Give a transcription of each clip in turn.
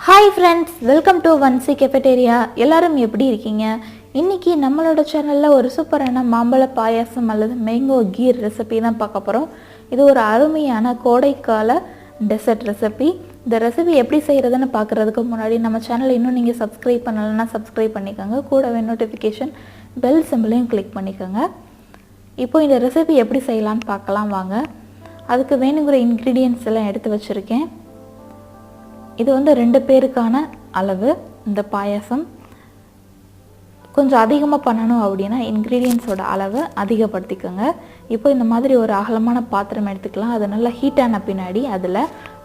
Hi friends, welcome to Vanshi cafeteria. எல்லாரும் எப்படி இருக்கீங்க? இன்னைக்கு நம்மளோட சேனல்ல ஒரு சூப்பரான மாம்பழ பாயாசம் அல்லது மேங்கோ கீர் ரெசிபி தான் பார்க்க போறோம். இது ஒரு அருமையான கோடைக்கால டெசர்ட் ரெசிபி. இந்த ரெசிபி எப்படி செய்யறதுன்னு பார்க்கிறதுக்கு முன்னாடி நம்ம சேனலை இன்னும் நீங்க சப்ஸ்கிரைப் பண்ணலனா சப்ஸ்கிரைப் பண்ணிக்கங்க. கூடவே நோட்டிஃபிகேஷன் பெல் சிம்பலையும் கிளிக் பண்ணிக்கங்க. இப்போ இந்த ரெசிபி எப்படி செய்யலாம்னு பார்க்கலாம் வாங்க. அதுக்கு வேணுங்கிற இன்கிரிடியன்ட்ஸ் எல்லாம் எடுத்து வச்சிருக்கேன். இது வந்து 2 பேருக்கான அளவு. இந்த பாயாசம் கொஞ்சம் அதிகமாக பண்ணணும் அப்படின்னா இன்க்ரீடியன்ஸோட அளவை அதிகப்படுத்திக்கோங்க. இப்போ இந்த மாதிரி ஒரு அகலமான பாத்திரம் எடுத்துக்கலாம். அது நல்லா ஹீட் ஆன பின்னாடி அதில்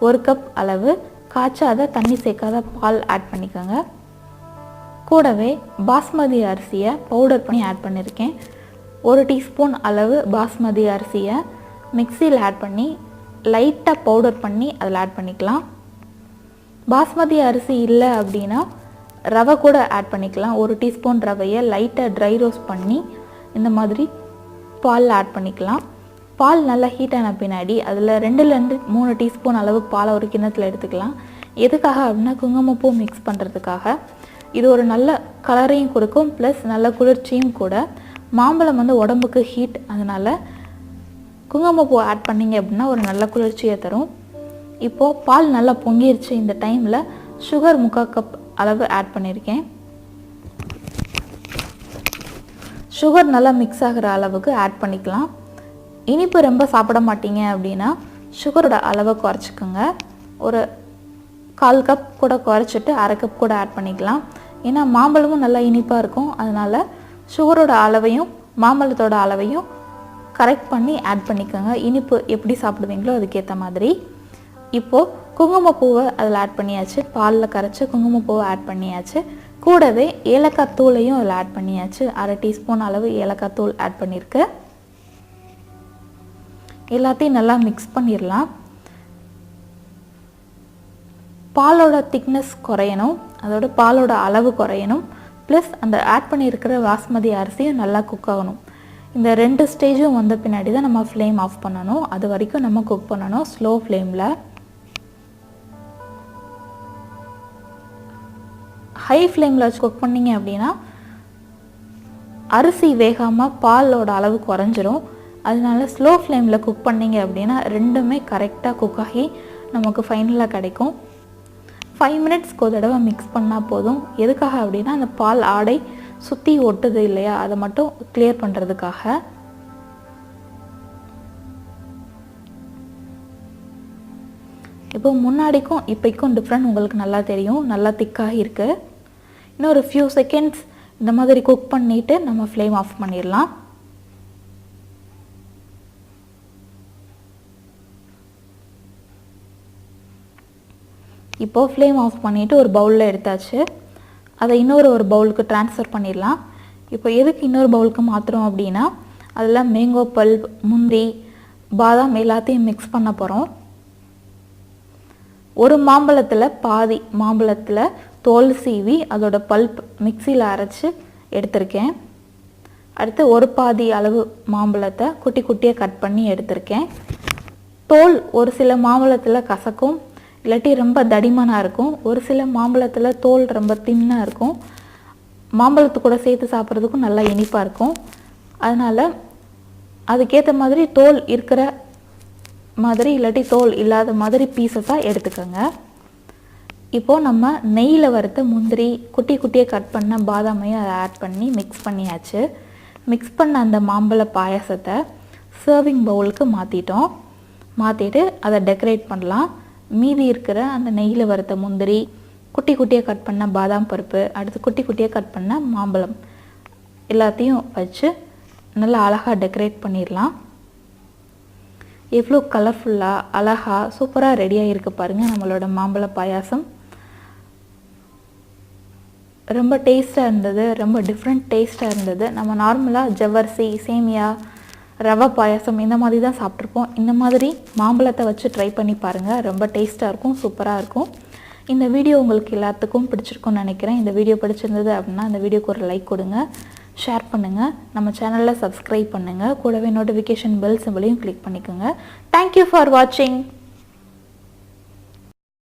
1 கப் அளவு காய்ச்சாத தண்ணி சேர்க்காத பால் ஆட் பண்ணிக்கோங்க. கூடவே பாஸ்மதி அரிசியை பவுடர் பண்ணி ஆட் பண்ணியிருக்கேன். 1 டீஸ்பூன் அளவு பாஸ்மதி அரிசியை மிக்சியில் ஆட் பண்ணி லைட்டாக பவுடர் பண்ணி அதில் ஆட் பண்ணிக்கலாம். பாஸ்மதி அரிசி இல்லை அப்படின்னா ரவை கூட ஆட் பண்ணிக்கலாம். 1 டீஸ்பூன் ரவையை லைட்டாக ட்ரை ரோஸ்ட் பண்ணி இந்த மாதிரி பால் ஆட் பண்ணிக்கலாம். பால் நல்லா ஹீட் ஆன பின்னாடி அதில் 2லேருந்து 3 டீஸ்பூன் அளவு பாலை ஒரு கிண்ணத்தில் எடுத்துக்கலாம். எதுக்காக அப்படின்னா குங்குமப்பூ மிக்ஸ் பண்ணுறதுக்காக. இது ஒரு நல்ல கலரையும் கொடுக்கும், ப்ளஸ் நல்ல குளிர்ச்சியும் கூட. மாம்பழம் வந்து உடம்புக்கு ஹீட், அதனால் குங்குமப்பூ ஆட் பண்ணிங்க அப்படின்னா ஒரு நல்ல குளிர்ச்சியை தரும். இப்போது பால் நல்லா பொங்கிருச்சு. இந்த டைமில் சுகர் 3/4 கப் அளவு ஆட் பண்ணியிருக்கேன். சுகர் நல்லா மிக்ஸ் ஆகிற அளவுக்கு ஆட் பண்ணிக்கலாம். இனிப்பு ரொம்ப சாப்பிட மாட்டீங்க அப்படின்னா சுகரோட அளவை குறைச்சிக்கோங்க. ஒரு 1/4 கப் கூட குறைச்சிட்டு 1/2 கப் கூட ஆட் பண்ணிக்கலாம். ஏன்னா மாம்பழமும் நல்லா இனிப்பாக இருக்கும், அதனால் சுகரோட அளவையும் மாம்பழத்தோட அளவையும் கரெக்ட் பண்ணி ஆட் பண்ணிக்கோங்க. இனிப்பு எப்படி சாப்பிடுவீங்களோ அதுக்கேற்ற மாதிரி. இப்போது குங்குமப்பூவை அதில் ஆட் பண்ணியாச்சு. பாலில் கரைச்சி குங்குமப்பூவை ஆட் பண்ணியாச்சு. கூடவே ஏலக்காய் தூளையும் அதில் ஆட் பண்ணியாச்சு. 1/2 டீஸ்பூன் அளவு ஏலக்காய் தூள் ஆட் பண்ணியிருக்கு. எல்லாத்தையும் நல்லா மிக்ஸ் பண்ணிடலாம். பாலோட திக்னஸ் குறையணும், அதோட பாலோட அளவு குறையணும், ப்ளஸ் அந்த ஆட் பண்ணியிருக்கிற பாஸ்மதி அரிசியும் நல்லா குக் ஆகணும். இந்த 2 ஸ்டேஜும் வந்த பின்னாடி தான் நம்ம ஃப்ளேம் ஆஃப் பண்ணணும். அது வரைக்கும் நம்ம குக் பண்ணணும் ஸ்லோ ஃப்ளேமில். ஹை ஃப்ளேமில் வச்சு குக் பண்ணிங்க அப்படின்னா அரிசி வேகாமல் பாலோட அளவு குறைஞ்சிரும். அதனால ஸ்லோ ஃப்ளேமில் குக் பண்ணிங்க அப்படின்னா ரெண்டுமே கரெக்டாக குக் ஆகி நமக்கு ஃபைனலாக கிடைக்கும். 5 மினிட்ஸ்க்கு ஒரு தடவை மிக்ஸ் பண்ணால் போதும். எதுக்காக அப்படின்னா அந்த பால் ஆடை சுற்றி ஒட்டுது இல்லையா, அதை மட்டும் கிளியர் பண்ணுறதுக்காக. இப்போ முன்னாடிக்கும் இப்போக்கும் டிஃப்ரெண்ட் உங்களுக்கு நல்லா தெரியும். நல்லா திக்காக இருக்குது. இன்னும் ஒரு ஃபியூ செகண்ட்ஸ் இந்த மாதிரி குக் பண்ணிவிட்டு நம்ம ஃப்ளேம் ஆஃப் பண்ணிடலாம். இப்போது ஃப்ளேம் ஆஃப் பண்ணிவிட்டு ஒரு பவுலில் எடுத்தாச்சு. அதை ஒரு பவுலுக்கு ட்ரான்ஸ்ஃபர் பண்ணிடலாம். இப்போ எதுக்கு இன்னொரு பவுலுக்கு மாற்றுறோம் அப்படின்னா அதில் மேங்கோ பல்ப், முந்திரி, பாதாம் எல்லாத்தையும் மிக்ஸ் பண்ண போகிறோம். ஒரு மாம்பழத்தில் பாதி மாம்பழத்தில் தோல் சீவி அதோட பல்ப் மிக்சியில் அரைச்சி எடுத்திருக்கேன். அடுத்து ஒரு பாதி அளவு மாம்பழத்தை குட்டி குட்டியாக கட் பண்ணி எடுத்திருக்கேன். தோல் ஒரு சில மாம்பழத்தில் கசக்கும், இல்லாட்டி ரொம்ப தடிமனாக இருக்கும். ஒரு சில மாம்பழத்தில் தோல் ரொம்ப தின்னாக இருக்கும். மாம்பழத்து கூட சேர்த்து சாப்பிட்றதுக்கும் நல்லா இனிப்பாக இருக்கும். அதனால் அதுக்கேற்ற மாதிரி தோல் இருக்கிற மாதிரி இல்லாட்டி தோல் இல்லாத மாதிரி பீசஸாக எடுத்துக்கோங்க. இப்போது நம்ம நெய்யில் வறுத்த முந்திரி, குட்டி குட்டியாக கட் பண்ண பாதாமையும் அதை ஆட் பண்ணி மிக்ஸ் பண்ணியாச்சு. மிக்ஸ் பண்ண அந்த மாம்பழ பாயாசத்தை சர்விங் பவுலுக்கு மாற்றிட்டு அதை டெக்கரேட் பண்ணலாம். மீதி இருக்கிற அந்த நெய்யில் வறுத்த முந்திரி, குட்டி குட்டியாக கட் பண்ண பாதாம் பருப்பு, அடுத்து குட்டி குட்டியாக கட் பண்ண மாம்பழம் எல்லாத்தையும் வச்சு நல்லா அழகாக டெக்கரேட் பண்ணிடலாம். எவ்வளோ கலர்ஃபுல்லாக அழகாக சூப்பராக ரெடியாக இருக்குது பாருங்கள் நம்மளோட மாம்பழ பாயாசம். ரொம்ப டேஸ்ட்டாக இருந்தது, ரொம்ப டிஃப்ரெண்ட் டேஸ்ட்டாக இருந்தது. நம்ம நார்மலாக ஜவ்வரிசி, சேமியா, ரவை பாயாசம் இந்த மாதிரி தான் சாப்பிட்ருப்போம். இந்த மாதிரி மாம்பழத்தை வச்சு ட்ரை பண்ணி பாருங்கள். ரொம்ப டேஸ்ட்டாக இருக்கும், சூப்பராக இருக்கும். இந்த வீடியோ உங்களுக்கு எல்லாத்துக்கும் பிடிச்சிருக்கும்னு நினைக்கிறேன். இந்த வீடியோ பிடிச்சிருந்தது அப்படின்னா இந்த வீடியோக்கு ஒரு லைக் கொடுங்க, ஷேர் பண்ணுங்கள், நம்ம சேனலில் சப்ஸ்கிரைப் பண்ணுங்கள், கூடவே நோட்டிஃபிகேஷன் பெல் சிம்பலையும் கிளிக் பண்ணிக்கோங்க. தேங்க்யூ ஃபார் வாட்சிங்.